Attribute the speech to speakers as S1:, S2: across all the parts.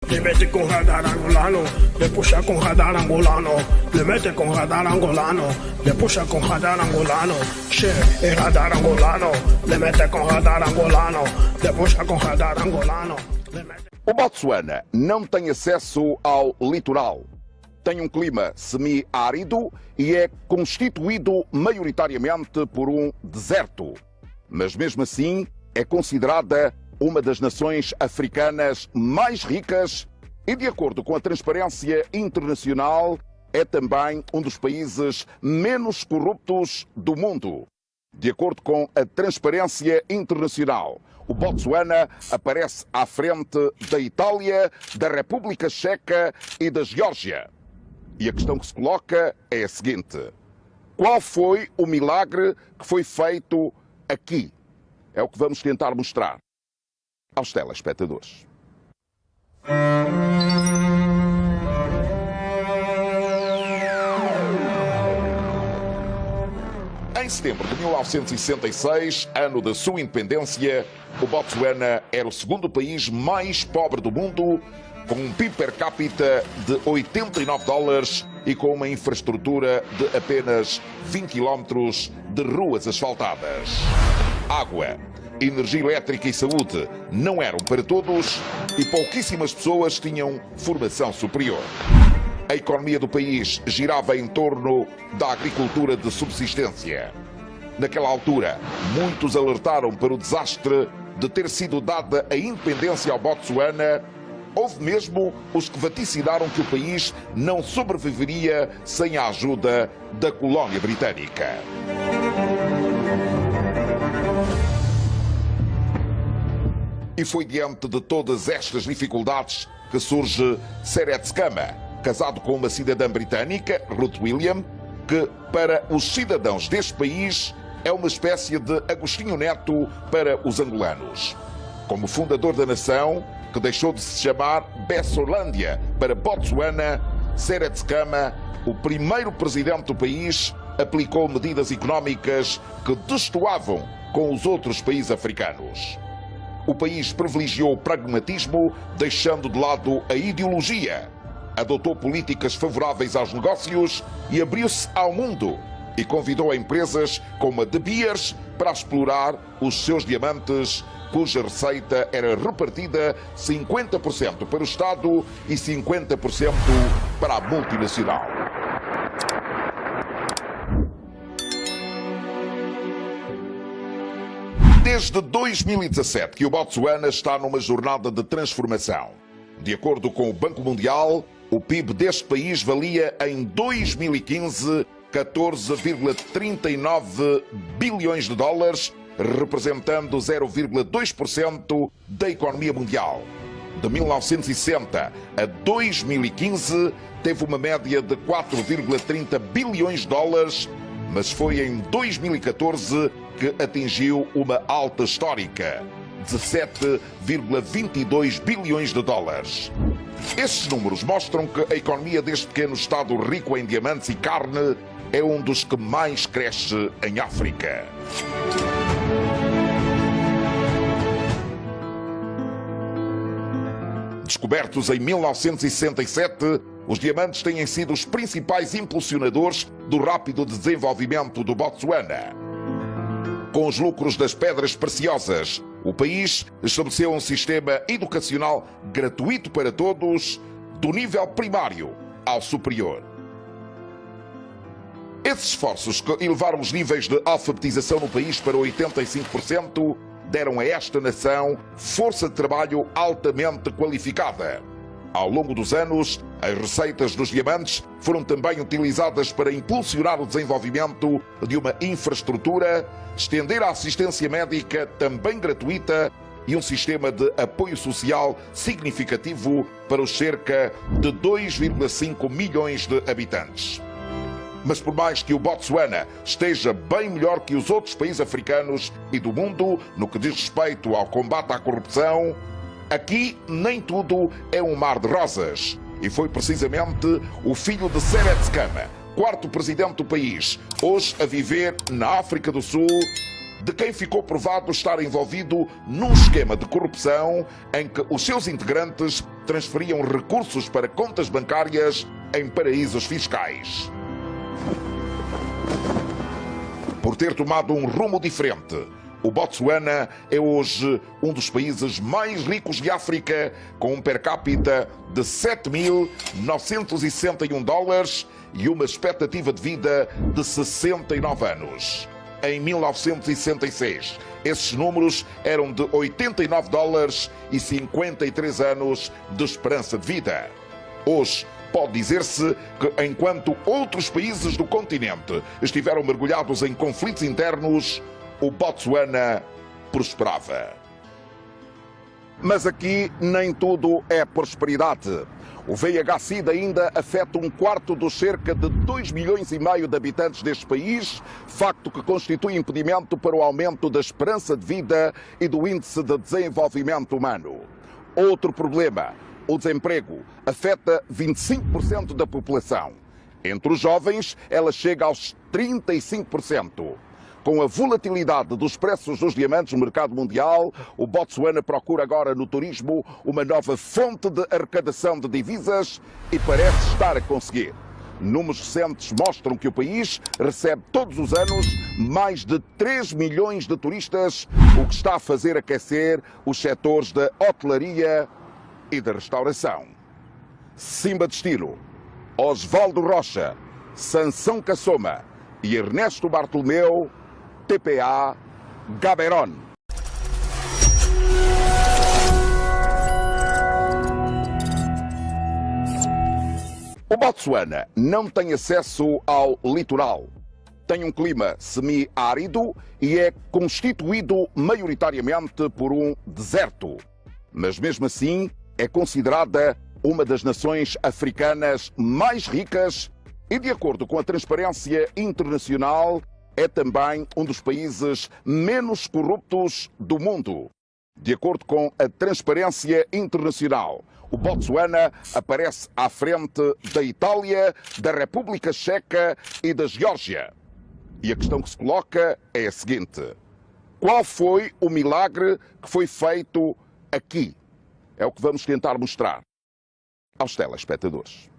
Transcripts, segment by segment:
S1: Le mete com radar angolano, le puxa com radar angolano. Le mete com radar angolano, le puxa com radar angolano. Che é radar angolano, le mete com radar angolano, le puxa com radar angolano.
S2: O Botsuana não tem acesso ao litoral. Tem um clima semi-árido e é constituído maioritariamente por um deserto. Mas mesmo assim é considerada uma das nações africanas mais ricas e, de acordo com a Transparência Internacional, é também um dos países menos corruptos do mundo. De acordo com a Transparência Internacional, o Botsuana aparece à frente da Itália, da República Checa e da Geórgia. E a questão que se coloca é a seguinte: qual foi o milagre que foi feito aqui? É o que vamos tentar mostrar aos telespectadores. Em setembro de 1966, ano da sua independência, o Botsuana era o segundo país mais pobre do mundo, com um PIB per capita de $89 e com uma infraestrutura de apenas 20 km de ruas asfaltadas. Água, energia elétrica e saúde não eram para todos e pouquíssimas pessoas tinham formação superior. A economia do país girava em torno da agricultura de subsistência. Naquela altura, muitos alertaram para o desastre de ter sido dada a independência ao Botsuana. Houve mesmo os que vaticinaram que o país não sobreviveria sem a ajuda da colónia britânica. E foi diante de todas estas dificuldades que surge Seretse Khama, casado com uma cidadã britânica, Ruth William, que para os cidadãos deste país é uma espécie de Agostinho Neto para os angolanos. Como fundador da nação, que deixou de se chamar Bessolândia para Botsuana, Seretse Khama, o primeiro presidente do país, aplicou medidas económicas que destoavam com os outros países africanos. O país privilegiou o pragmatismo, deixando de lado a ideologia. Adotou políticas favoráveis aos negócios e abriu-se ao mundo. E convidou a empresas como a De Beers para explorar os seus diamantes, cuja receita era repartida 50% para o Estado e 50% para a multinacional. Desde 2017 que o Botsuana está numa jornada de transformação. De acordo com o Banco Mundial, o PIB deste país valia em 2015 14,39 bilhões de dólares, representando 0,2% da economia mundial. De 1960 a 2015, teve uma média de 4,30 bilhões de dólares, mas foi em 2014 que atingiu uma alta histórica, 17,22 bilhões de dólares. Estes números mostram que a economia deste pequeno estado rico em diamantes e carne é um dos que mais cresce em África. Descobertos em 1967, os diamantes têm sido os principais impulsionadores do rápido desenvolvimento do Botsuana. Com os lucros das pedras preciosas, o país estabeleceu um sistema educacional gratuito para todos, do nível primário ao superior. Esses esforços que elevaram os níveis de alfabetização no país para 85% deram a esta nação força de trabalho altamente qualificada. Ao longo dos anos, as receitas dos diamantes foram também utilizadas para impulsionar o desenvolvimento de uma infraestrutura, estender a assistência médica também gratuita e um sistema de apoio social significativo para os cerca de 2,5 milhões de habitantes. Mas por mais que o Botsuana esteja bem melhor que os outros países africanos e do mundo no que diz respeito ao combate à corrupção, aqui nem tudo é um mar de rosas. E foi precisamente o filho de Seretse Khama, quarto presidente do país, hoje a viver na África do Sul, de quem ficou provado estar envolvido num esquema de corrupção em que os seus integrantes transferiam recursos para contas bancárias em paraísos fiscais. Por ter tomado um rumo diferente, o Botsuana é hoje um dos países mais ricos de África, com um per capita de 7.961 dólares e uma expectativa de vida de 69 anos. Em 1966, esses números eram de 89 dólares e 53 anos de esperança de vida. Hoje, pode dizer-se que, enquanto outros países do continente estiveram mergulhados em conflitos internos, o Botsuana prosperava. Mas aqui nem tudo é prosperidade. O VIH-Sida ainda afeta um quarto dos cerca de 2,5 milhões de habitantes deste país, facto que constitui impedimento para o aumento da esperança de vida e do índice de desenvolvimento humano. Outro problema, o desemprego, afeta 25% da população. Entre os jovens, ela chega aos 35%. Com a volatilidade dos preços dos diamantes no mercado mundial, o Botsuana procura agora no turismo uma nova fonte de arrecadação de divisas e parece estar a conseguir. Números recentes mostram que o país recebe todos os anos mais de 3 milhões de turistas, o que está a fazer aquecer os setores da hotelaria e da restauração. Simba Destino, Osvaldo Rocha, Sansão Cassoma e Ernesto Bartolomeu, TPA Gaberon. O Botsuana não tem acesso ao litoral. Tem um clima semi-árido e é constituído maioritariamente por um deserto. Mas mesmo assim é considerada uma das nações africanas mais ricas e, de acordo com a Transparência Internacional, é também um dos países menos corruptos do mundo. De acordo com a Transparência Internacional, o Botsuana aparece à frente da Itália, da República Checa e da Geórgia. E a questão que se coloca é a seguinte: qual foi o milagre que foi feito aqui? É o que vamos tentar mostrar aos telespectadores.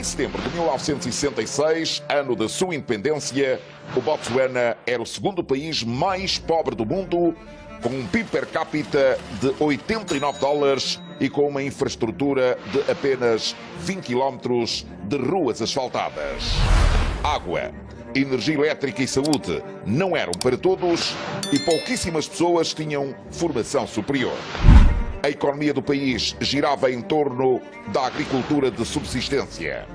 S2: Em setembro de 1966, ano da sua independência, o Botsuana era o segundo país mais pobre do mundo, com um PIB per capita de 89 dólares e com uma infraestrutura de apenas 20 quilómetros de ruas asfaltadas. Água, energia elétrica e saúde não eram para todos e pouquíssimas pessoas tinham formação superior. A economia do país girava em torno da agricultura de subsistência.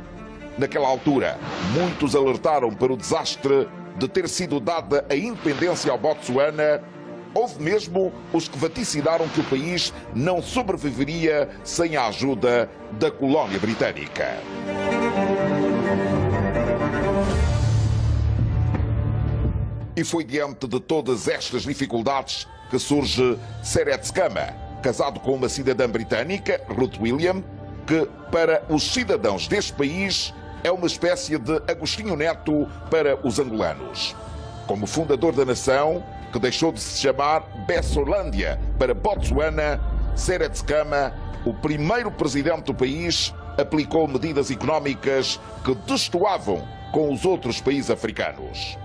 S2: Naquela altura, muitos alertaram para o desastre de ter sido dada a independência ao Botsuana. Houve mesmo os que vaticinaram que o país não sobreviveria sem a ajuda da colónia britânica. E foi diante de todas estas dificuldades que surge Seret Khama, casado com uma cidadã britânica, Ruth William, que para os cidadãos deste país é uma espécie de Agostinho Neto para os angolanos. Como fundador da nação, que deixou de se chamar Bessolândia para Botsuana, Seret Khama, o primeiro presidente do país, aplicou medidas económicas que destoavam com os outros países africanos.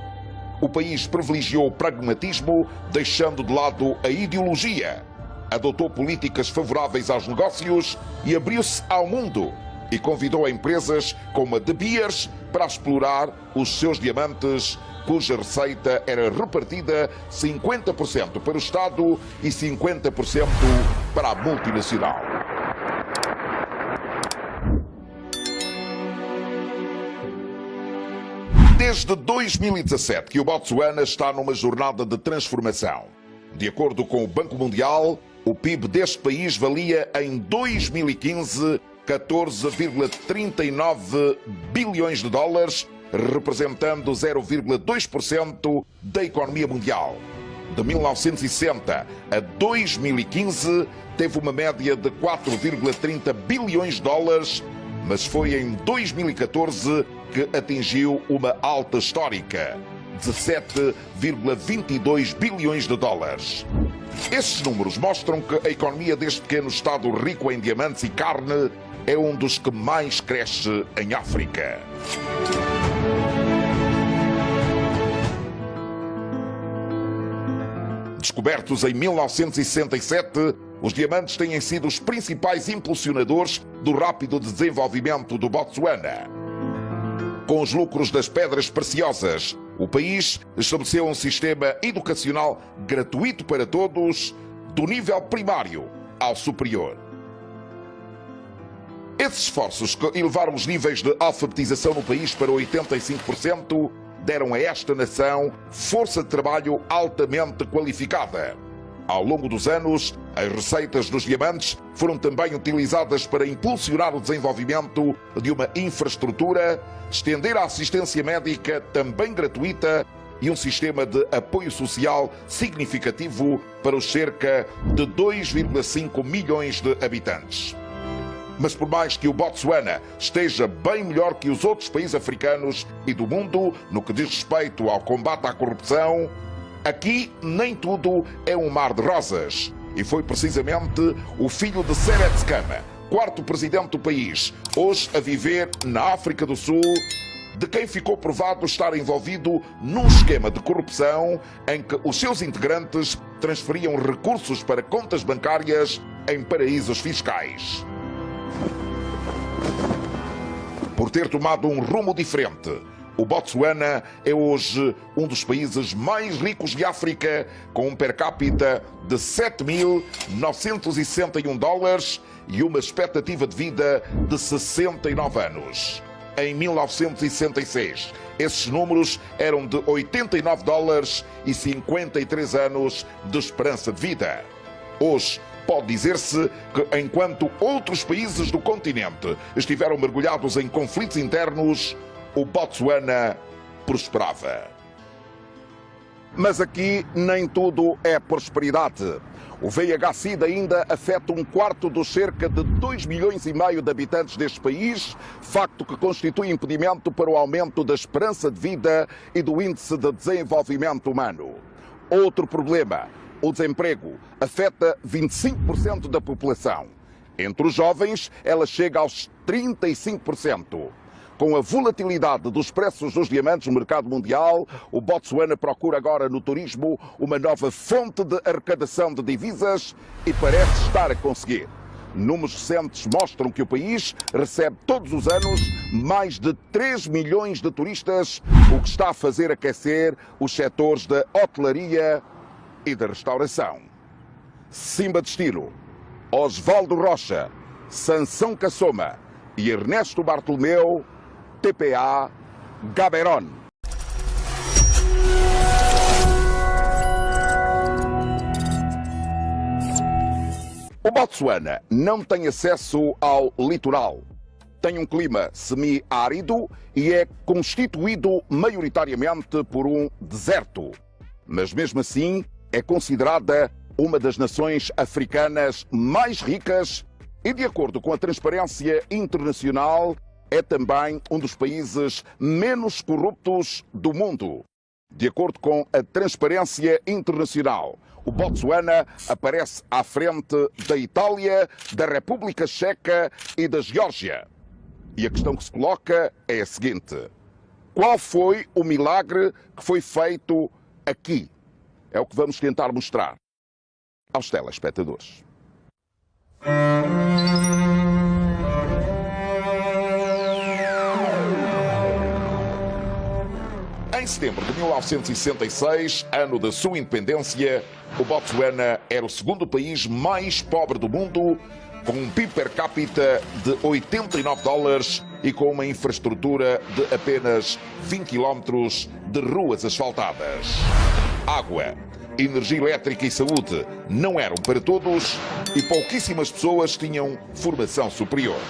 S2: O país privilegiou o pragmatismo, deixando de lado a ideologia. Adotou políticas favoráveis aos negócios e abriu-se ao mundo. E convidou empresas como a De Beers para explorar os seus diamantes, cuja receita era repartida 50% para o Estado e 50% para a multinacional. Desde 2017 que o Botsuana está numa jornada de transformação. De acordo com o Banco Mundial, o PIB deste país valia em 2015 14,39 bilhões de dólares, representando 0,2% da economia mundial. de 1960 a 2015, teve uma média de 4,30 bilhões de dólares, mas foi em 2014 que atingiu uma alta histórica, 17,22 bilhões de dólares. Esses números mostram que a economia deste pequeno estado rico em diamantes e carne é um dos que mais cresce em África. Descobertos em 1967, os diamantes têm sido os principais impulsionadores do rápido desenvolvimento do Botsuana. Com os lucros das pedras preciosas, o país estabeleceu um sistema educacional gratuito para todos, do nível primário ao superior. Esses esforços que elevaram os níveis de alfabetização no país para 85% deram a esta nação força de trabalho altamente qualificada. Ao longo dos anos, as receitas dos diamantes foram também utilizadas para impulsionar o desenvolvimento de uma infraestrutura, estender a assistência médica também gratuita e um sistema de apoio social significativo para os cerca de 2,5 milhões de habitantes. Mas por mais que o Botsuana esteja bem melhor que os outros países africanos e do mundo no que diz respeito ao combate à corrupção, aqui nem tudo é um mar de rosas. E foi precisamente o filho de Seret Skama, quarto presidente do país, hoje a viver na África do Sul, de quem ficou provado estar envolvido num esquema de corrupção em que os seus integrantes transferiam recursos para contas bancárias em paraísos fiscais. Por ter tomado um rumo diferente, o Botsuana é hoje um dos países mais ricos de África, com um per capita de 7.961 dólares e uma expectativa de vida de 69 anos. Em 1966, esses números eram de 89 dólares e 53 anos de esperança de vida. Hoje, pode dizer-se que, enquanto outros países do continente estiveram mergulhados em conflitos internos, o Botsuana prosperava. Mas aqui nem tudo é prosperidade. O VIH-Sida ainda afeta um quarto dos cerca de 2,5 milhões de habitantes deste país, facto que constitui impedimento para o aumento da esperança de vida e do índice de desenvolvimento humano. Outro problema: o desemprego afeta 25% da população. Entre os jovens, ela chega aos 35%. Com a volatilidade dos preços dos diamantes no mercado mundial, o Botsuana procura agora no turismo uma nova fonte de arrecadação de divisas e parece estar a conseguir. Números recentes mostram que o país recebe todos os anos mais de 3 milhões de turistas, o que está a fazer aquecer os setores da hotelaria e da restauração. Simba Destino, Osvaldo Rocha, Sansão Kassoma e Ernesto Bartolomeu, TPA Gaborone. O Botsuana não tem acesso ao litoral. Tem um clima semi-árido e é constituído maioritariamente por um deserto. Mas mesmo assim é considerada uma das nações africanas mais ricas e, de acordo com a Transparência Internacional, é também um dos países menos corruptos do mundo. De acordo com a Transparência Internacional, o Botsuana aparece à frente da Itália, da República Checa e da Geórgia. E a questão que se coloca é a seguinte: qual foi o milagre que foi feito aqui? É o que vamos tentar mostrar aos telespectadores. Em setembro de 1966, ano da sua independência, o Botsuana era o segundo país mais pobre do mundo, com um PIB per capita de 89 dólares e com uma infraestrutura de apenas 20 quilómetros de ruas asfaltadas. Água, energia elétrica e saúde não eram para todos e pouquíssimas pessoas tinham formação superior.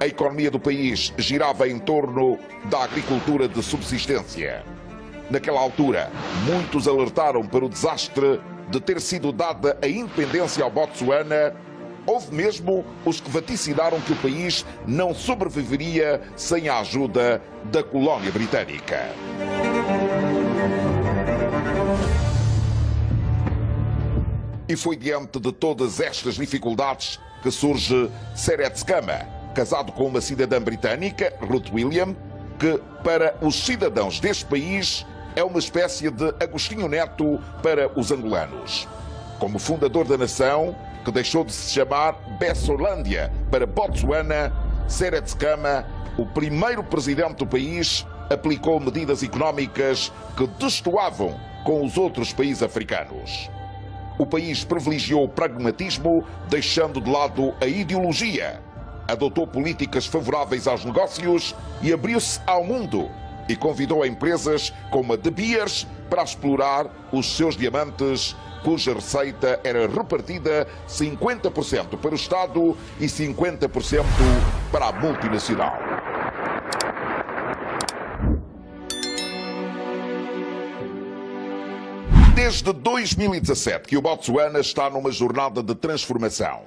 S2: A economia do país girava em torno da agricultura de subsistência. Naquela altura, muitos alertaram para o desastre de ter sido dada a independência ao Botsuana. Houve mesmo os que vaticinaram que o país não sobreviveria sem a ajuda da colónia britânica. E foi diante de todas estas dificuldades que surge Seret Skama, casado com uma cidadã britânica, Ruth William, que para os cidadãos deste país é uma espécie de Agostinho Neto para os angolanos. Como fundador da nação, que deixou de se chamar Bessolândia para Botsuana, Seret Skama, o primeiro presidente do país, aplicou medidas económicas que destoavam com os outros países africanos. O país privilegiou o pragmatismo, deixando de lado a ideologia. Adotou políticas favoráveis aos negócios e abriu-se ao mundo. E convidou empresas como a De Beers para explorar os seus diamantes, cuja receita era repartida 50% para o Estado e 50% para a multinacional. Desde 2017 que o Botsuana está numa jornada de transformação.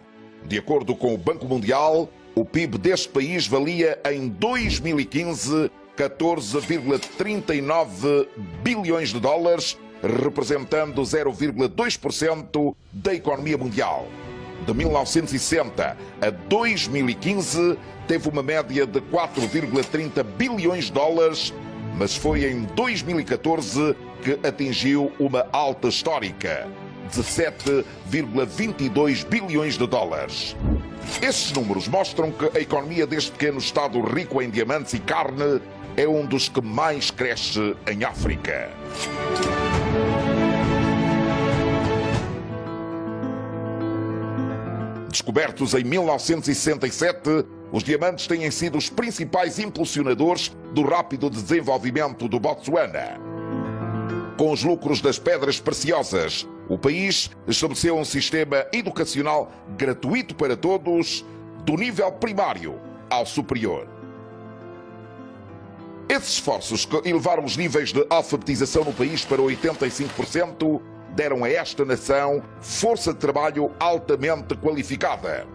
S2: De acordo com o Banco Mundial, o PIB deste país valia em 2015 14,39 bilhões de dólares, representando 0,2% da economia mundial. De 1960 a 2015 teve uma média de 4,30 bilhões de dólares, mas foi em 2014 que atingiu uma alta histórica, 17,22 bilhões de dólares. Esses números mostram que a economia deste pequeno estado rico em diamantes e carne é um dos que mais cresce em África. Descobertos em 1967, os diamantes têm sido os principais impulsionadores do rápido desenvolvimento do Botsuana. Com os lucros das pedras preciosas, o país estabeleceu um sistema educacional gratuito para todos, do nível primário ao superior. Esses esforços que elevaram os níveis de alfabetização no país para 85% deram a esta nação força de trabalho altamente qualificada.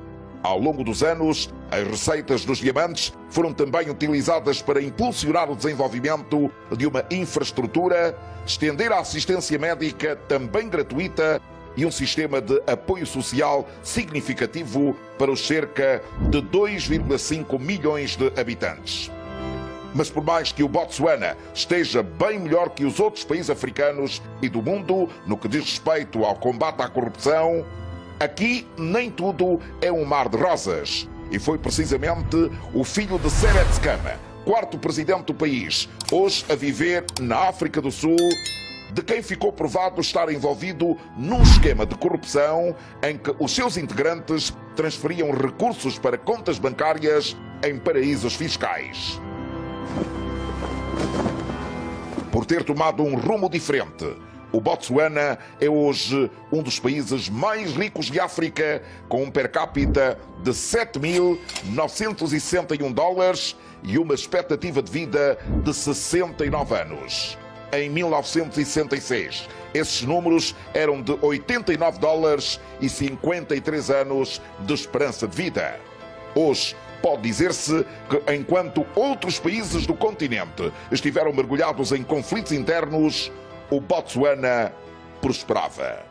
S2: Ao longo dos anos, as receitas dos diamantes foram também utilizadas para impulsionar o desenvolvimento de uma infraestrutura, estender a assistência médica também gratuita e um sistema de apoio social significativo para os cerca de 2,5 milhões de habitantes. Mas por mais que o Botsuana esteja bem melhor que os outros países africanos e do mundo no que diz respeito ao combate à corrupção, aqui nem tudo é um mar de rosas. E foi precisamente o filho de Seret Skama, quarto presidente do país, hoje a viver na África do Sul, de quem ficou provado estar envolvido num esquema de corrupção em que os seus integrantes transferiam recursos para contas bancárias em paraísos fiscais. Por ter tomado um rumo diferente, o Botsuana é hoje um dos países mais ricos de África, com um per capita de 7.961 dólares e uma expectativa de vida de 69 anos. Em 1966, esses números eram de 89 dólares e 53 anos de esperança de vida. Hoje, pode dizer-se que, enquanto outros países do continente estiveram mergulhados em conflitos internos, o Botsuana prosperava.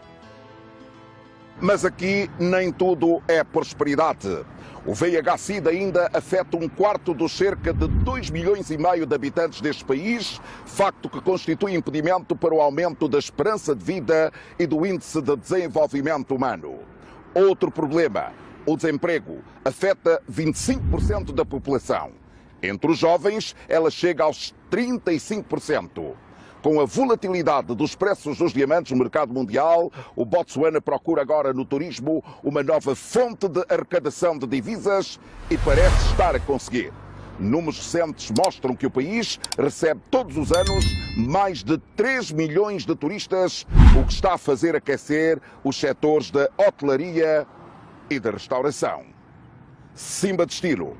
S2: Mas aqui nem tudo é prosperidade. O VIH-Sida ainda afeta um quarto dos cerca de 2,5 milhões de habitantes deste país, facto que constitui impedimento para o aumento da esperança de vida e do índice de desenvolvimento humano. Outro problema: o desemprego afeta 25% da população. Entre os jovens, ela chega aos 35%. Com a volatilidade dos preços dos diamantes no mercado mundial, o Botsuana procura agora no turismo uma nova fonte de arrecadação de divisas e parece estar a conseguir. Números recentes mostram que o país recebe todos os anos mais de 3 milhões de turistas, o que está a fazer aquecer os setores da hotelaria e da restauração. Simba Destino,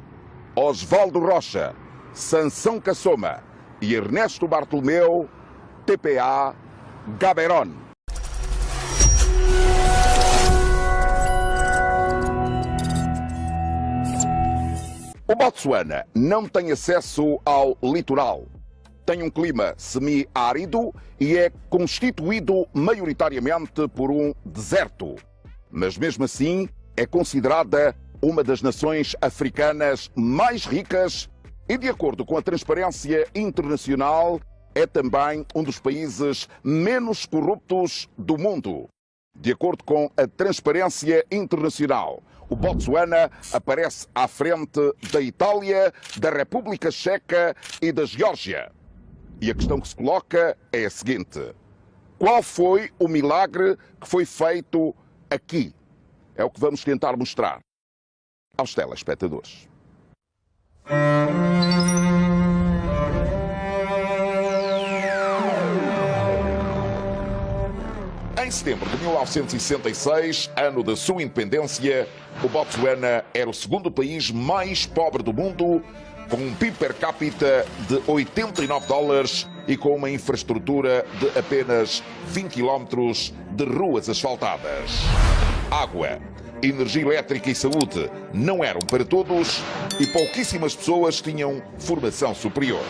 S2: Osvaldo Rocha, Sansão Cassoma e Ernesto Bartolomeu TPA Gaborone. O Botsuana não tem acesso ao litoral. Tem um clima semi-árido e é constituído maioritariamente por um deserto. Mas mesmo assim é considerada uma das nações africanas mais ricas e, de acordo com a Transparência Internacional, é também um dos países menos corruptos do mundo. De acordo com a Transparência Internacional, o Botsuana aparece à frente da Itália, da República Checa e da Geórgia. E a questão que se coloca é a seguinte: qual foi o milagre que foi feito aqui? É o que vamos tentar mostrar aos telespectadores. Em setembro de 1966, ano da sua independência, o Botsuana era o segundo país mais pobre do mundo, com um PIB per capita de $89 e com uma infraestrutura de apenas 20 km de ruas asfaltadas. Água, energia elétrica e saúde não eram para todos e pouquíssimas pessoas tinham formação superior.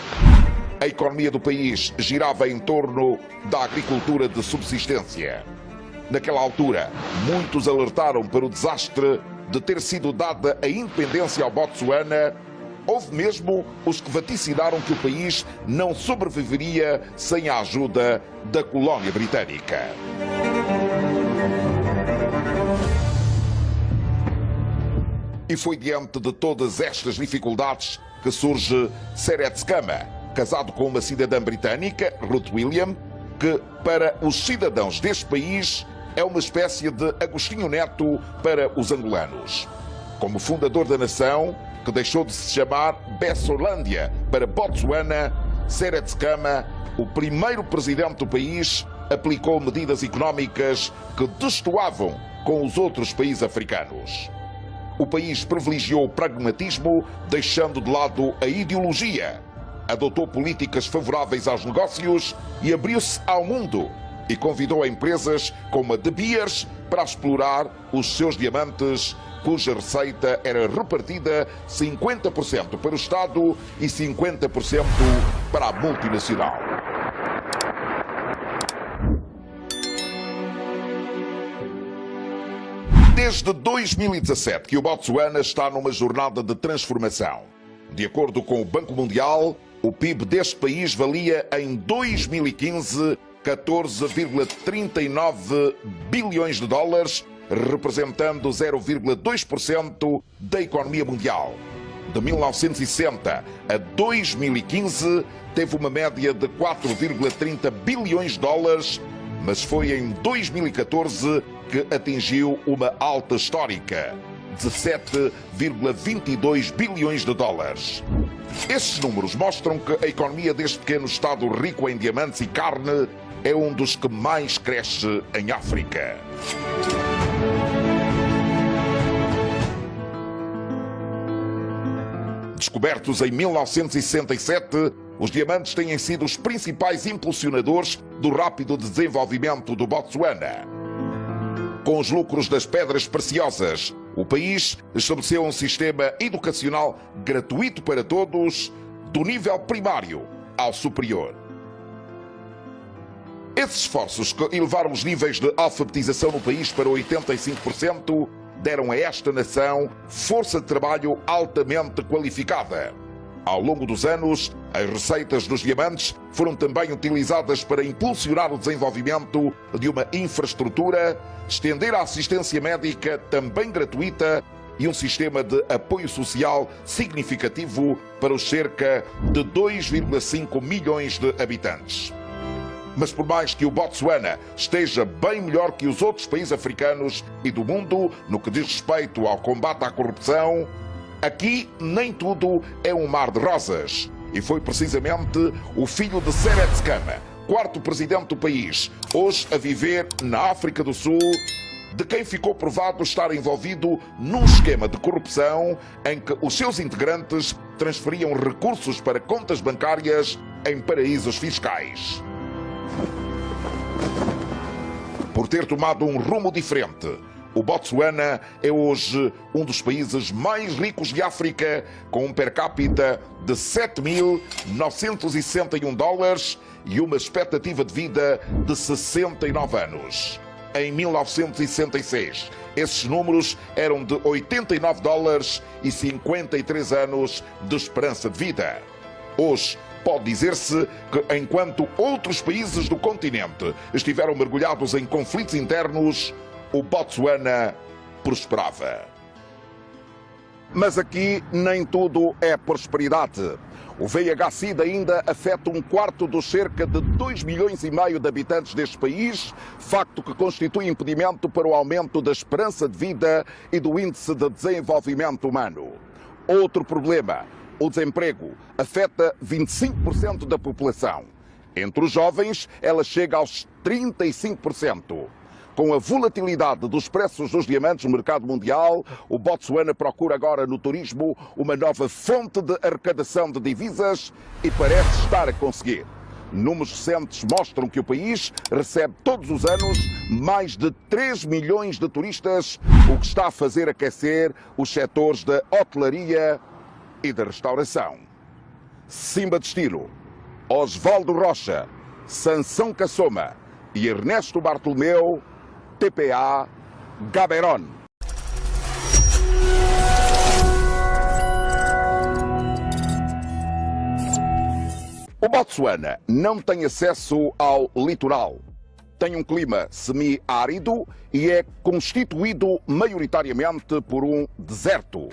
S2: A economia do país girava em torno da agricultura de subsistência. Naquela altura, muitos alertaram para o desastre de ter sido dada a independência ao Botsuana. Houve mesmo os que vaticinaram que o país não sobreviveria sem a ajuda da colónia britânica. E foi diante de todas estas dificuldades que surge Seretse Khama, casado com uma cidadã britânica, Ruth William, que para os cidadãos deste país é uma espécie de Agostinho Neto para os angolanos. Como fundador da nação, que deixou de se chamar Bessolândia para Botsuana, Seretse Khama, o primeiro presidente do país, aplicou medidas económicas que destoavam com os outros países africanos. O país privilegiou o pragmatismo, deixando de lado a ideologia. Adotou políticas favoráveis aos negócios e abriu-se ao mundo. E convidou a empresas como a De Beers para explorar os seus diamantes, cuja receita era repartida 50% para o Estado e 50% para a multinacional. Desde 2017 que o Botsuana está numa jornada de transformação. De acordo com o Banco Mundial, o PIB deste país valia em 2015 14,39 bilhões de dólares, representando 0,2% da economia mundial. De 1960 a 2015 teve uma média de 4,30 bilhões de dólares, mas foi em 2014 que atingiu uma alta histórica, 17,22 bilhões de dólares. Esses números mostram que a economia deste pequeno estado rico em diamantes e carne é um dos que mais cresce em África. Descobertos em 1967, os diamantes têm sido os principais impulsionadores do rápido desenvolvimento do Botsuana. Com os lucros das pedras preciosas, o país estabeleceu um sistema educacional gratuito para todos, do nível primário ao superior. Esses esforços que elevaram os níveis de alfabetização no país para 85% deram a esta nação força de trabalho altamente qualificada. Ao longo dos anos, as receitas dos diamantes foram também utilizadas para impulsionar o desenvolvimento de uma infraestrutura, estender a assistência médica também gratuita e um sistema de apoio social significativo para os cerca de 2,5 milhões de habitantes. Mas por mais que o Botsuana esteja bem melhor que os outros países africanos e do mundo no que diz respeito ao combate à corrupção, aqui nem tudo é um mar de rosas. E foi precisamente o filho de Seretse Khama, quarto presidente do país, hoje a viver na África do Sul, de quem ficou provado estar envolvido num esquema de corrupção em que os seus integrantes transferiam recursos para contas bancárias em paraísos fiscais. Por ter tomado um rumo diferente, o Botsuana é hoje um dos países mais ricos de África, com um per capita de 7.961 dólares e uma expectativa de vida de 69 anos. Em 1966, esses números eram de 89 dólares e 53 anos de esperança de vida. Hoje, pode dizer-se que, enquanto outros países do continente estiveram mergulhados em conflitos internos, o Botsuana prosperava. Mas aqui nem tudo é prosperidade. O VIH-Sida ainda afeta um quarto dos cerca de 2,5 milhões de habitantes deste país, facto que constitui impedimento para o aumento da esperança de vida e do índice de desenvolvimento humano. Outro problema, o desemprego, afeta 25% da população. Entre os jovens, ela chega aos 35%. Com a volatilidade dos preços dos diamantes no mercado mundial, o Botsuana procura agora no turismo uma nova fonte de arrecadação de divisas e parece estar a conseguir. Números recentes mostram que o país recebe todos os anos mais de 3 milhões de turistas, o que está a fazer aquecer os setores da hotelaria e da restauração. Simba Destino, Osvaldo Rocha, Sansão Cassoma e Ernesto Bartolomeu, TPA Gaberon. O Botsuana não tem acesso ao litoral. Tem um clima semi-árido e é constituído maioritariamente por um deserto.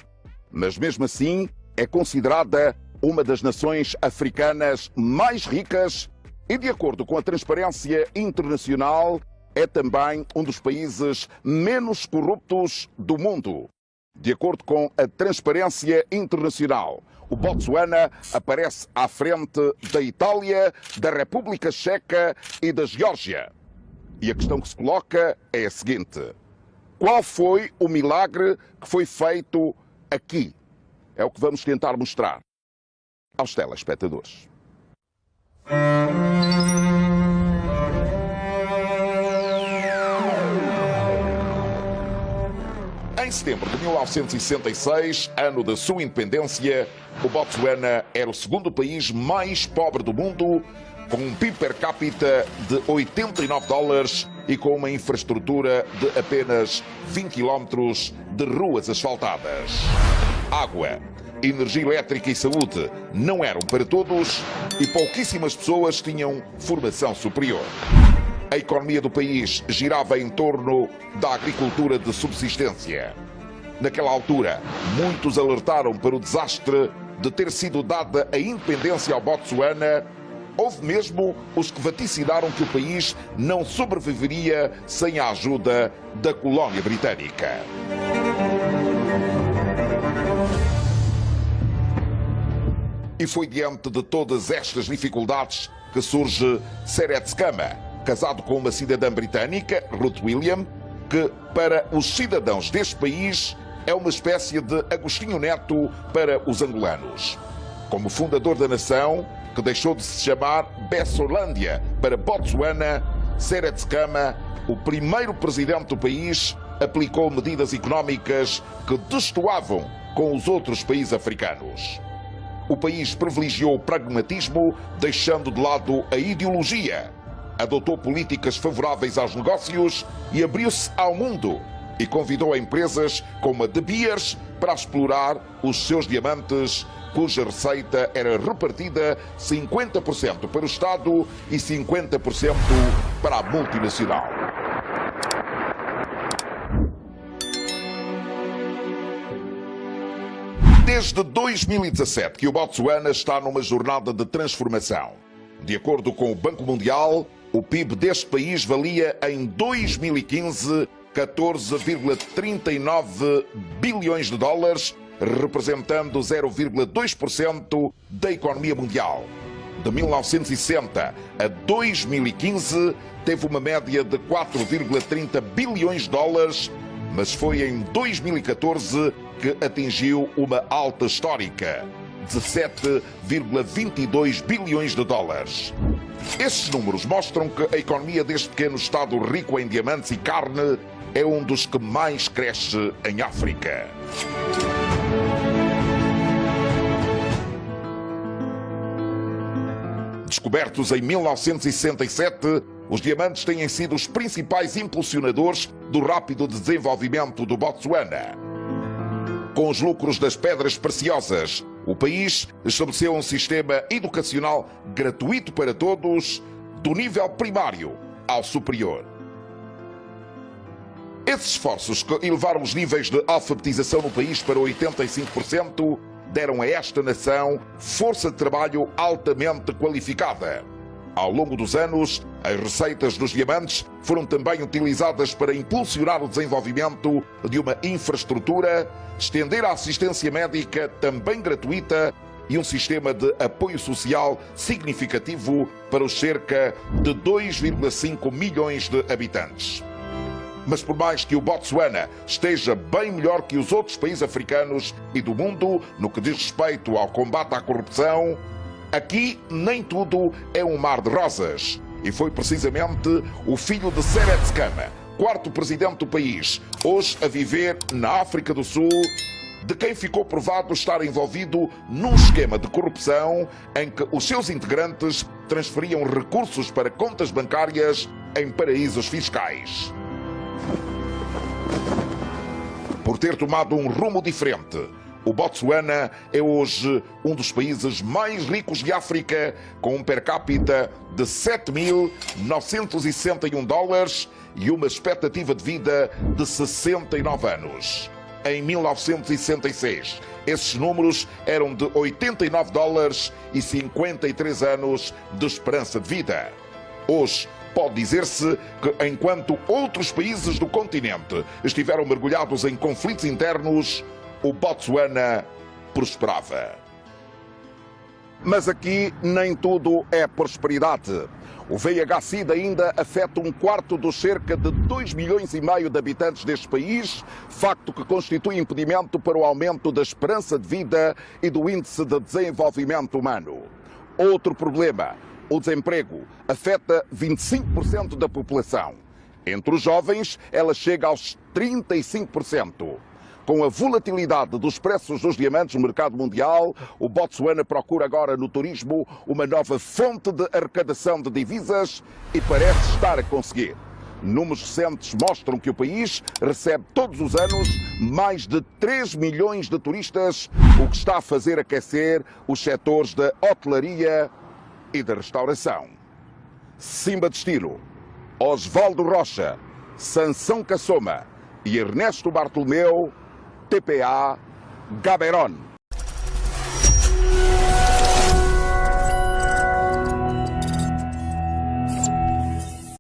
S2: Mas mesmo assim é considerada uma das nações africanas mais ricas e, de acordo com a Transparência Internacional, é também um dos países menos corruptos do mundo. De acordo com a Transparência Internacional, o Botsuana aparece à frente da Itália, da República Checa e da Geórgia. E a questão que se coloca é a seguinte: qual foi o milagre que foi feito aqui? É o que vamos tentar mostrar aos telespectadores. Em setembro de 1966, ano da sua independência, o Botsuana era o segundo país mais pobre do mundo, com um PIB per capita de 89 dólares e com uma infraestrutura de apenas 20 quilómetros de ruas asfaltadas. Água, energia elétrica e saúde não eram para todos e pouquíssimas pessoas tinham formação superior. A economia do país girava em torno da agricultura de subsistência. Naquela altura, muitos alertaram para o desastre de ter sido dada a independência ao Botsuana. Houve mesmo os que vaticinaram que o país não sobreviveria sem a ajuda da colónia britânica. E foi diante de todas estas dificuldades que surge Seret Khama, casado com uma cidadã britânica, Ruth William, que para os cidadãos deste país é uma espécie de Agostinho Neto para os angolanos. Como fundador da nação, que deixou de se chamar Bessolândia para Botsuana, Seret Khama, o primeiro presidente do país, aplicou medidas económicas que destoavam com os outros países africanos. O país privilegiou o pragmatismo, deixando de lado a ideologia. Adotou políticas favoráveis aos negócios e abriu-se ao mundo e convidou empresas como a De Beers para explorar os seus diamantes, cuja receita era repartida 50% para o Estado e 50% para a multinacional. Desde 2017 que o Botsuana está numa jornada de transformação. De acordo com o Banco Mundial, o PIB deste país valia em 2015 14,39 bilhões de dólares, representando 0,2% da economia mundial. De 1960 a 2015 teve uma média de 4,30 bilhões de dólares, mas foi em 2014 que atingiu uma alta histórica 17,22 bilhões de dólares. Esses números mostram que a economia deste pequeno estado rico em diamantes e carne é um dos que mais cresce em África. Descobertos em 1967, os diamantes têm sido os principais impulsionadores do rápido desenvolvimento do Botsuana. Com os lucros das pedras preciosas, o país estabeleceu um sistema educacional gratuito para todos, do nível primário ao superior. Esses esforços que elevaram os níveis de alfabetização no país para 85% deram a esta nação força de trabalho altamente qualificada. Ao longo dos anos, as receitas dos diamantes foram também utilizadas para impulsionar o desenvolvimento de uma infraestrutura, estender a assistência médica também gratuita e um sistema de apoio social significativo para os cerca de 2,5 milhões de habitantes. Mas por mais que o Botsuana esteja bem melhor que os outros países africanos e do mundo no que diz respeito ao combate à corrupção, aqui nem tudo é um mar de rosas. E foi precisamente o filho de Seret Skama, quarto presidente do país, hoje a viver na África do Sul, de quem ficou provado estar envolvido num esquema de corrupção em que os seus integrantes transferiam recursos para contas bancárias em paraísos fiscais. Por ter tomado um rumo diferente, o Botsuana é hoje um dos países mais ricos de África, com um per capita de 7.961 dólares e uma expectativa de vida de 69 anos. Em 1966, esses números eram de 89 dólares e 53 anos de esperança de vida. Hoje, pode dizer-se que, enquanto outros países do continente estiveram mergulhados em conflitos internos, o Botsuana prosperava. Mas aqui nem tudo é prosperidade. O VIH-Sida ainda afeta um quarto dos cerca de 2,5 milhões de habitantes deste país, facto que constitui impedimento para o aumento da esperança de vida e do índice de desenvolvimento humano. Outro problema: o desemprego afeta 25% da população. Entre os jovens, ela chega aos 35%. Com a volatilidade dos preços dos diamantes no mercado mundial, o Botsuana procura agora no turismo uma nova fonte de arrecadação de divisas e parece estar a conseguir. Números recentes mostram que o país recebe todos os anos mais de 3 milhões de turistas, o que está a fazer aquecer os setores da hotelaria e da restauração. Simba Destino, Osvaldo Rocha, Sansão Cassoma e Ernesto Bartolomeu, TPA Gaborone.